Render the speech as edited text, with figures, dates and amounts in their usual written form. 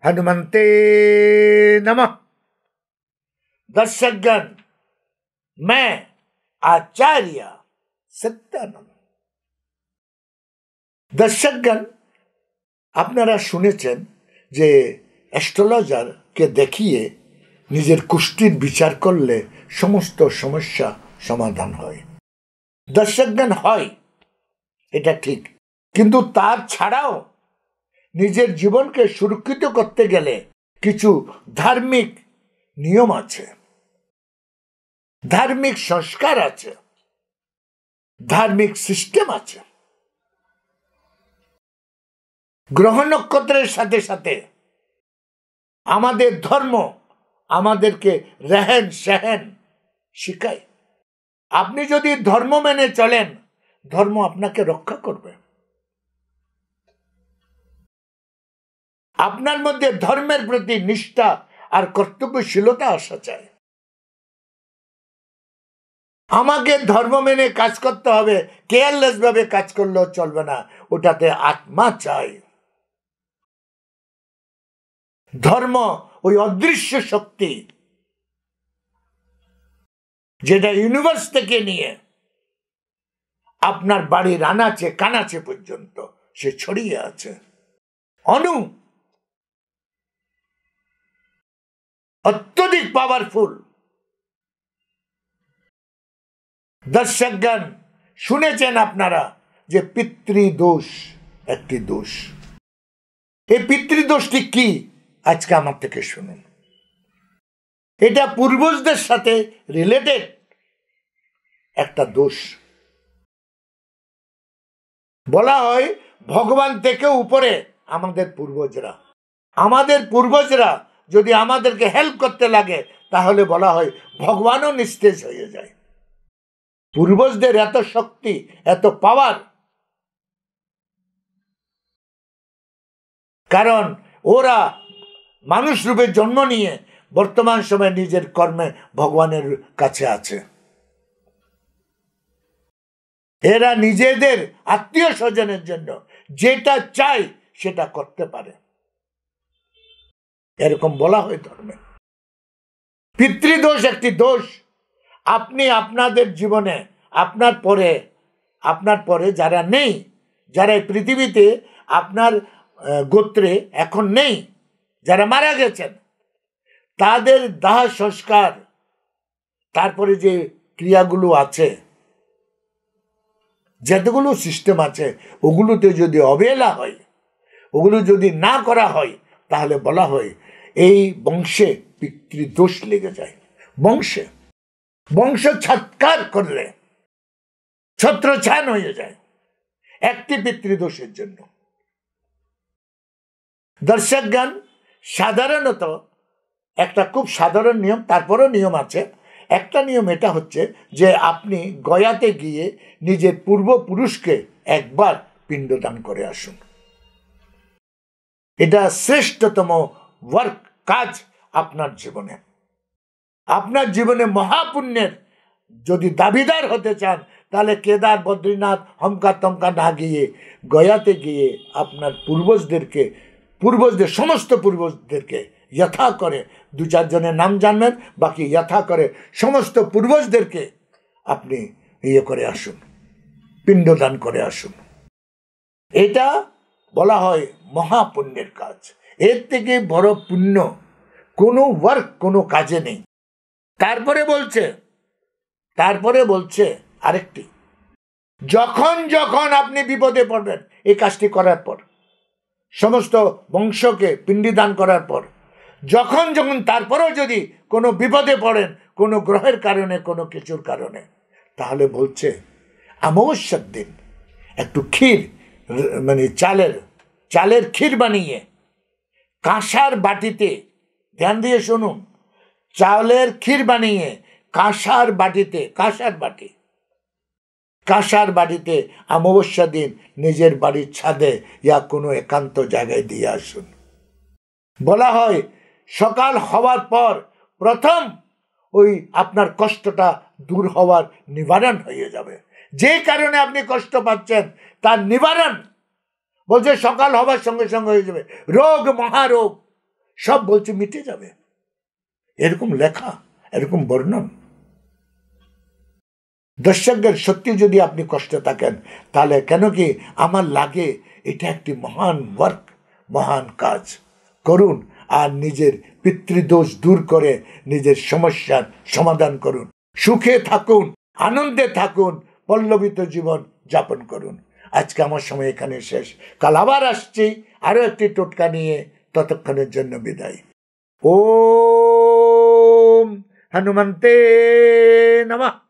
हनुमंते नमः। दर्शकगण, मैं आचार्य सत्यानंद। दर्शकगण, আপনারা শুনেছেন যে অ্যাস্ট্রোলজারকে দেখিয়ে নিজের কুষ্ঠির বিচার করলে সমস্ত সমস্যা সমাধান হয়। দর্শকগণ, হয়, এটা ঠিক, কিন্তু তার ছাড়াও নিজের জীবনকে সুরক্ষিত করতে গেলে কিছু ধার্মিক নিয়ম আছে, ধার্মিক সংস্কার আছে, ধার্মিক সিস্টেম আছে। গ্রহ নক্ষত্রের সাথে সাথে আমাদের ধর্ম আমাদেরকে রেহেন সেহেন শিখায়। আপনি যদি ধর্ম মেনে চলেন, ধর্ম আপনাকে রক্ষা করবে। আপনার মধ্যে ধর্মের প্রতি নিষ্ঠা আর কর্তব্যশীলতা আসা চাই। আমাকে ধর্ম মেনে কাজ করতে হবে, কেয়ারলেস ভাবে কাজ করলেও চলবে না, ওটাতে আত্মা চাই। ধর্ম ওই অদৃশ্য শক্তি যেটা ইউনিভার্স থেকে নিয়ে আপনার বাড়ির আনাচে কানাচে পর্যন্ত সে ছড়িয়ে আছে। অত্যধিক পাওয়ারফুল। দর্শকগণ, শুনেছেন আপনারা যে পিতৃদোষ একটি দোষ। এই পিতৃদোষটি কি, আজকে আমার থেকে শুনুন। এটা পূর্বজদের সাথে রিলেটেড একটা দোষ। বলা হয় ভগবান থেকে উপরে আমাদের পূর্বজরা। আমাদের পূর্বজরা যদি আমাদেরকে হেল্প করতে লাগে, তাহলে বলা হয় ভগবানও নিস্তেজ হয়ে যায়। পূর্বজদের এত শক্তি, এত পাওয়ার, কারণ ওরা মানুষ রূপে জন্ম নিয়ে বর্তমান সময়ে নিজের কর্মে ভগবানের কাছে আছে। এরা নিজেদের আত্মীয় স্বজনের জন্য যেটা চাই সেটা করতে পারে, এরকম বলা হয় ধর্মে। পিতৃদোষ একটি দোষ। আপনি আপনাদের জীবনে আপনার পরে যারা নেই, যারা এই পৃথিবীতে আপনার গোত্রে এখন নেই, যারা মারা গেছেন, তাদের দাহ সংস্কার, তারপরে যে ক্রিয়াগুলো আছে, যতগুলো সিস্টেম আছে, ওগুলোতে যদি অবহেলা হয়, ওগুলো যদি না করা হয়, তাহলে বলা হয় এই বংশে পিতৃদোষ লেগে যায়। বংশ ছাৎকার করলে ছত্রছান হয়ে যায় একটি পিতৃদোষের জন্য। দর্শকগণ, সাধারণত একটা খুব সাধারণ নিয়ম, তারপরও নিয়ম আছে। একটা নিয়ম এটা হচ্ছে যে আপনি গয়াতে গিয়ে নিজের পূর্বপুরুষকে একবার পিণ্ডদান করে আসুন। এটা শ্রেষ্ঠতম ওয়ার্ক, কাজ আপনার জীবনে। আপনার জীবনে মহাপুণ্যের যদি দাবিদার হতে চান, তাহলে কেদার, বদ্রীনাথ, হমকা তমকা না গিয়ে গয়াতে গিয়ে আপনার পূর্বজদের সমস্ত পূর্বজদেরকে যথা করে, 2-4 জনের নাম জানবেন, বাকি যথা করে সমস্ত পূর্বজদেরকে আপনি করে আসুন, পিণ্ডদান করে আসুন। এটা বলা হয় মহাপুণ্যের কাজ। এর থেকে বড় পুণ্য কোনো ওয়ার্ক, কোনো কাজে নেই। তারপরে বলছে আরেকটি, যখন আপনি বিপদে পড়বেন এই কাজটি করার পর, সমস্ত বংশকে পিণ্ডদান করার পর, যখন তারপরেও যদি কোনো বিপদে পড়েন, কোনো গ্রহের কারণে, কোনো কিছুর কারণে, তাহলে বলছে অমাবস্যার দিন একটু ক্ষীর, মানে চালের ক্ষীর বানিয়ে কাঁসার বাটিতে, ধ্যান দিয়ে শুনুন, চালের ক্ষীর বানিয়ে কাঁসার বাটিতে অমাবস্যা দিন নিজের বাড়ির ছাদে ইয়া কোনো একান্ত জায়গায় দিয়ে আসুন। বলা হয় সকাল হওয়ার পর প্রথম ওই আপনার কষ্টটা দূর হওয়ার নিবারণ হয়ে যাবে। যে কারণে আপনি কষ্ট পাচ্ছেন তার নিবারণ বলছে সকাল হবার সঙ্গে সঙ্গে হয়ে যাবে। রোগ, মহারোগ, সব বলছে মিটে যাবে, এরকম লেখা, এরকম বর্ণন। দর্শকদের সত্যি যদি আপনি কষ্টে থাকেন, তাহলে কেন কি আমার লাগে এটা একটি মহান ওয়ার্ক, মহান কাজ করুন, আর নিজের পিতৃদোষ দূর করে নিজের সমস্যার সমাধান করুন, সুখে থাকুন, আনন্দে থাকুন, পল্লবিত জীবন যাপন করুন। আজকে আমার সময় এখানে শেষ, কাল আবার আসছি আরো একটি টোটকা নিয়ে, ততক্ষণের জন্য বিদায়। ওম হনুমন্তে নমঃ।